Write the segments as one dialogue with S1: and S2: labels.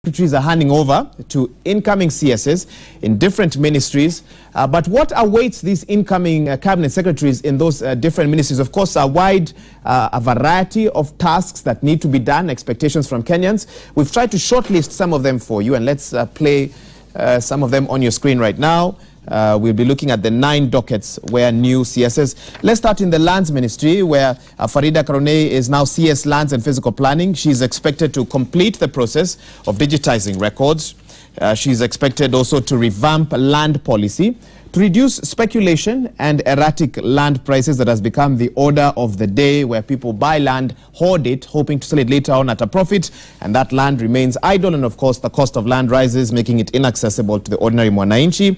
S1: secretaries are handing over to incoming CSs in different ministries. But what awaits these incoming cabinet secretaries in those different ministries? Of course, a variety of tasks that need to be done, expectations from Kenyans. We've tried to shortlist some of them for you, and let's play some of them on your screen right now. We'll be looking at the 9 dockets where new CSs. Let's start in the Lands Ministry, where Farida Karonei is now CS Lands and Physical Planning. She's expected to complete the process of digitizing records. She's expected also to revamp land policy, to reduce speculation and erratic land prices that has become the order of the day, where people buy land, hoard it, hoping to sell it later on at a profit, and that land remains idle, and of course the cost of land rises, making it inaccessible to the ordinary mwananchi.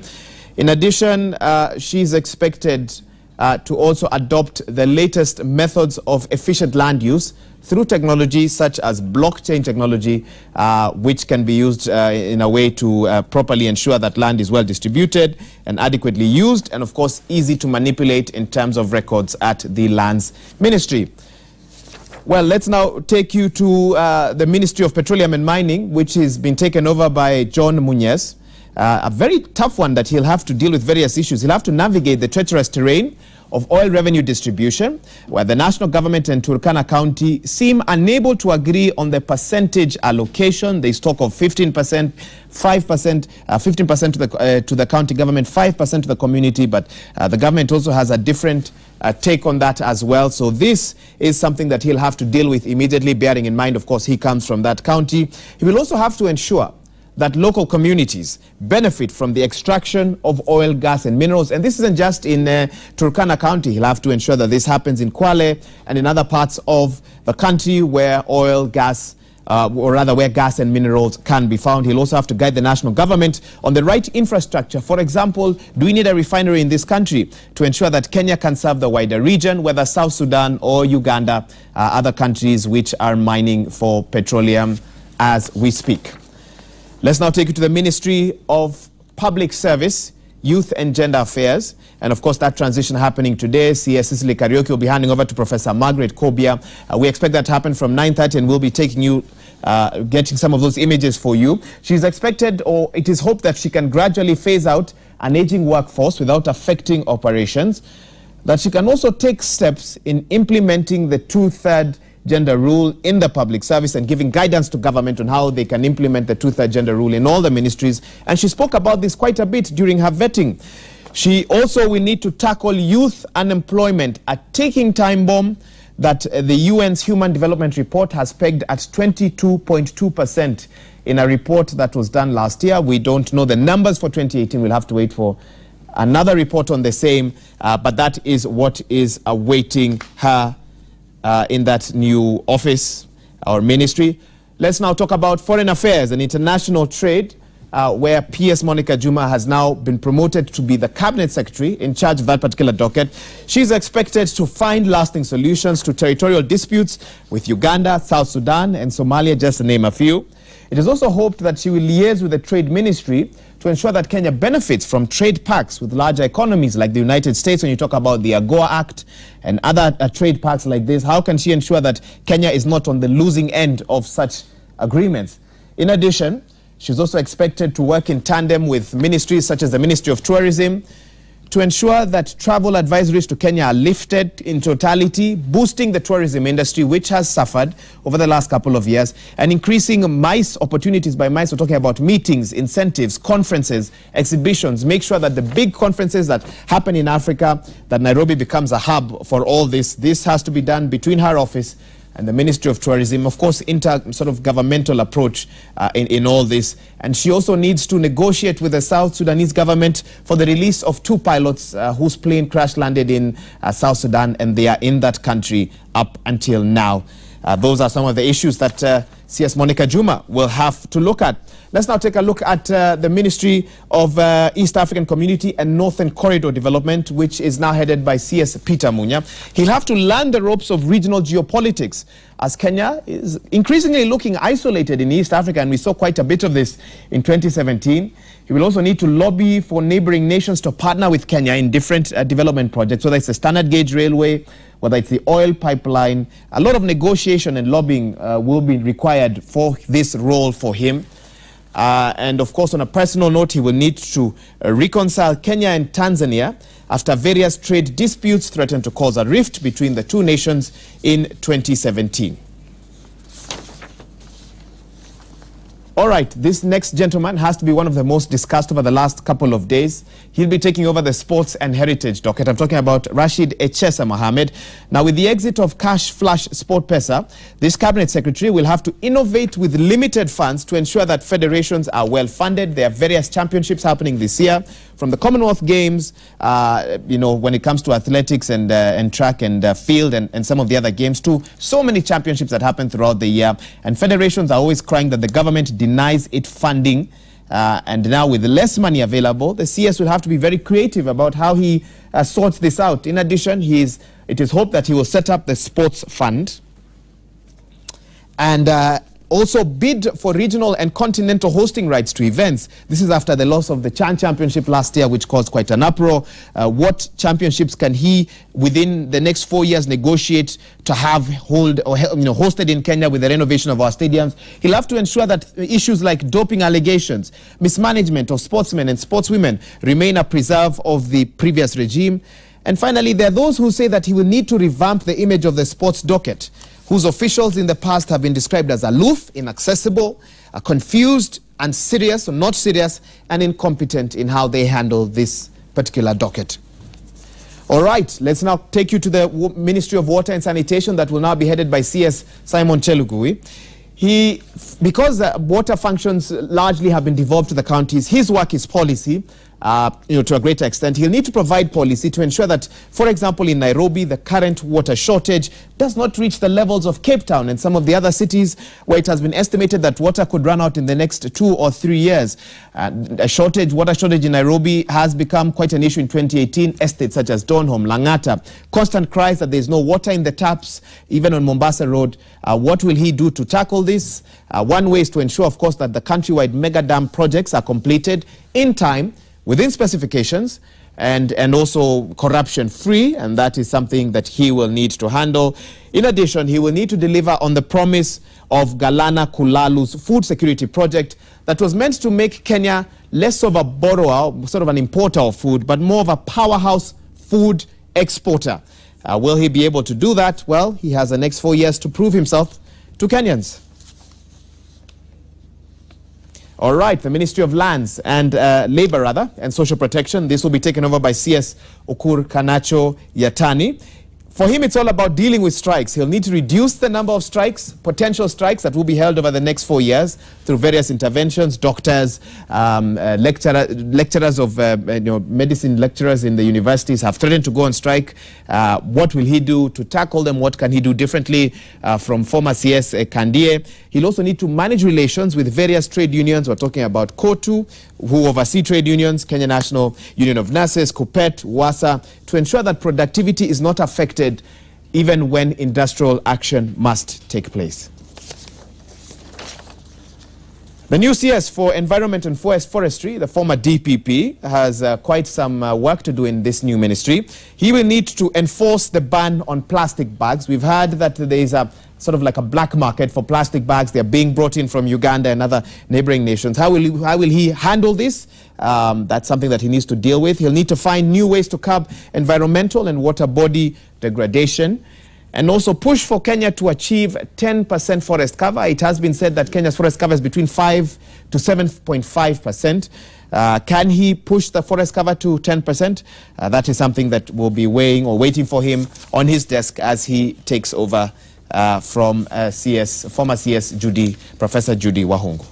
S1: In addition, she's expected to also adopt the latest methods of efficient land use through technology such as blockchain technology, which can be used in a way to properly ensure that land is well distributed and adequately used, and of course easy to manipulate in terms of records at the Lands Ministry. Well, let's now take you to the Ministry of Petroleum and Mining, which has been taken over by John Munyes. A very tough one that he'll have to deal with various issues. He'll have to navigate the treacherous terrain of oil revenue distribution, where the national government and Turkana County seem unable to agree on the percentage allocation. They talk of 15%, 5%, 15% to the county government, 5% to the community, but the government also has a different take on that as well. So this is something that he'll have to deal with immediately, bearing in mind, of course, he comes from that county. He will also have to ensure that local communities benefit from the extraction of oil, gas and minerals. And this isn't just in Turkana County. He'll have to ensure that this happens in Kwale and in other parts of the country where oil, gas, or rather where gas and minerals can be found. He'll also have to guide the national government on the right infrastructure. For example, do we need a refinery in this country to ensure that Kenya can serve the wider region, whether South Sudan or Uganda, other countries which are mining for petroleum as we speak. Let's now take you to the Ministry of Public Service, Youth and Gender Affairs. And of course, that transition happening today. CS Cicely Karaoke will be handing over to Professor Margaret Kobia. We expect that to happen from 9:30, and we'll be taking you, getting some of those images for you. She's expected, or it is hoped, that she can gradually phase out an aging workforce without affecting operations. That she can also take steps in implementing the 2/3 gender rule in the public service and giving guidance to government on how they can implement the 2/3 gender rule in all the ministries. And she spoke about this quite a bit during her vetting. She also will need to tackle youth unemployment, a ticking time bomb that the UN's Human Development Report has pegged at 22.2% in a report that was done last year. We don't know the numbers for 2018. We'll have to wait for another report on the same, but that is what is awaiting her in that new office or ministry. Let's now talk about foreign affairs and international trade, where PS Monica Juma has now been promoted to be the cabinet secretary in charge of that particular docket. She's expected to find lasting solutions to territorial disputes with Uganda, South Sudan and Somalia, just to name a few. It is also hoped that she will liaise with the Trade Ministry to ensure that Kenya benefits from trade pacts with larger economies like the United States. When you talk about the AGOA Act and other trade pacts like this, how can she ensure that Kenya is not on the losing end of such agreements? In addition, she's also expected to work in tandem with ministries such as the Ministry of Tourism to ensure that travel advisories to Kenya are lifted in totality, boosting the tourism industry, which has suffered over the last couple of years, and increasing MICE opportunities. By MICE, we're talking about meetings, incentives, conferences, exhibitions. Make sure that the big conferences that happen in Africa, that Nairobi becomes a hub for all this. This has to be done between her office and the Ministry of Tourism. Of course, sort of governmental approach in all this. And she also needs to negotiate with the South Sudanese government for the release of 2 pilots whose plane crash landed in South Sudan, and they are in that country up until now. Those are some of the issues that CS Monica Juma will have to look at. Let's now take a look at the Ministry of East African Community and Northern Corridor Development, which is now headed by CS Peter Munya. He'll have to learn the ropes of regional geopolitics, as Kenya is increasingly looking isolated in East Africa, and we saw quite a bit of this in 2017. He will also need to lobby for neighboring nations to partner with Kenya in different development projects, whether it's the standard gauge railway, whether it's the oil pipeline. A lot of negotiation and lobbying will be required for this role for him. And of course, on a personal note, he will need to reconcile Kenya and Tanzania after various trade disputes threatened to cause a rift between the two nations in 2017. All right, this next gentleman has to be one of the most discussed over the last couple of days. He'll be taking over the sports and heritage docket. I'm talking about Rashid Echesa Mohamed. Now, with the exit of Cash Flush Sport Pesa, this cabinet secretary will have to innovate with limited funds to ensure that federations are well funded. There are various championships happening this year, from the Commonwealth Games, when it comes to athletics and track and field and some of the other games too. So many championships that happen throughout the year. And federations are always crying that the government denies it funding. And now with less money available, the CS will have to be very creative about how he sorts this out. In addition, it is hoped that he will set up the sports fund and also bid for regional and continental hosting rights to events. This is after the loss of the Chan Championship last year, which caused quite an uproar. What championships can he, within the next 4 years, negotiate to have hosted in Kenya with the renovation of our stadiums? He'll have to ensure that issues like doping allegations, mismanagement of sportsmen and sportswomen remain a preserve of the previous regime. And finally, there are those who say that he will need to revamp the image of the sports docket, whose officials in the past have been described as aloof, inaccessible, confused, unserious or not serious, and incompetent in how they handle this particular docket. All right, let's now take you to the Ministry of Water and Sanitation that will now be headed by CS Simon Chelugui. Because water functions largely have been devolved to the counties, his work is policy. To a greater extent, he'll need to provide policy to ensure that, for example, in Nairobi, the current water shortage does not reach the levels of Cape Town and some of the other cities where it has been estimated that water could run out in the next 2 or 3 years. Water shortage in Nairobi has become quite an issue in 2018. Estates such as Donholm, Langata, constant cries that there is no water in the taps, even on Mombasa Road. What will he do to tackle this? One way is to ensure, of course, that the countrywide mega dam projects are completed in time, within specifications, and also corruption-free, and that is something that he will need to handle. In addition, he will need to deliver on the promise of Galana Kulalu's food security project that was meant to make Kenya less of a borrower, sort of an importer of food, but more of a powerhouse food exporter. Will he be able to do that? Well, he has the next 4 years to prove himself to Kenyans. All right, the Ministry of Lands and Labor, and Social Protection. This will be taken over by CS Ukur Kanacho Yatani. For him, it's all about dealing with strikes. He'll need to reduce the number of strikes, potential strikes that will be held over the next 4 years through various interventions. Doctors, lecturers of medicine lecturers in the universities have threatened to go on strike. What will he do to tackle them? What can he do differently from former CS Kandie? He'll also need to manage relations with various trade unions. We're talking about KOTU, who oversee trade unions, Kenya National Union of Nurses, KUPPET, WASA, to ensure that productivity is not affected even when industrial action must take place. The new CS for Environment and Forestry, the former DPP, has quite some work to do in this new ministry. He will need to enforce the ban on plastic bags. We've heard that there is a sort of like a black market for plastic bags. They're being brought in from Uganda and other neighboring nations. How will he handle this? That's something that he needs to deal with. He'll need to find new ways to curb environmental and water body degradation, and also push for Kenya to achieve 10% forest cover. It has been said that Kenya's forest cover is between 5 to 7.5%. Can he push the forest cover to 10%? That is something that will be weighing or waiting for him on his desk as he takes over from former CS Professor Judy Wahungu.